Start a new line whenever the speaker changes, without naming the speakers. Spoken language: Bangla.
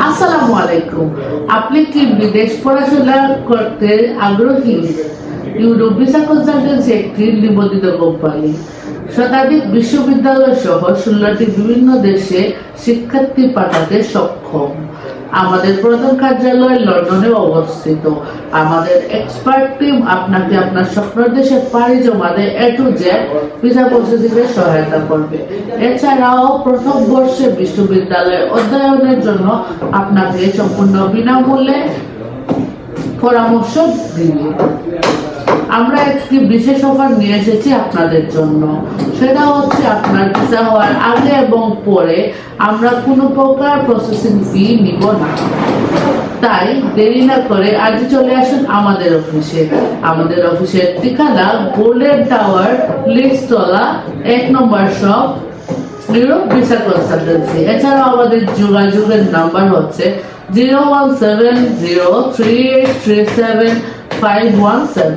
আসসালামু আলাইকুম। আপনি কি বিদেশ পড়াশোনা করতে আগ্রহী? ইউরোপ ভিসা কনসালটেন্সি একটি নিবন্ধিত কোম্পানি। শতাধিক বিশ্ববিদ্যালয় সহ 16টি বিভিন্ন দেশে শিক্ষার্থী পাঠাতে সক্ষম। আমাদের প্রধান কার্যালয় লন্ডনে অবস্থিত। আমাদের এক্সপার্ট টিম আপনাকে আপনার স্বপ্ন দেশে পাড়ি জমাতে A to Z visa processing এ সহায়তা করবে। এছাড়াও প্রথম বর্ষে বিশ্ববিদ্যালয়ে অধ্যয়নের জন্য আপনাকে সম্পূর্ণ বিনামূল্যে পরামর্শ দিবে। আমরা একটি বিশেষ অফার নিয়ে এসেছি আপনাদের জন্য। সেটা হচ্ছে আপনার ভিসা হওয়ার আগে এবং পরে আমরা কোনো প্রকার প্রসেসিং ফি নিব না। তাই দেরি না করে আজই চলে আসুন আমাদের অফিসে। আমাদের অফিসের ঠিকানা গোল্ডেন টাওয়ার, লিস্টতলা, 1 নম্বর শপ, ইউরোপ ভিসা কনসালটেন্সি। এছাড়াও আমাদের যোগাযোগের নাম্বার হচ্ছে 01703837517।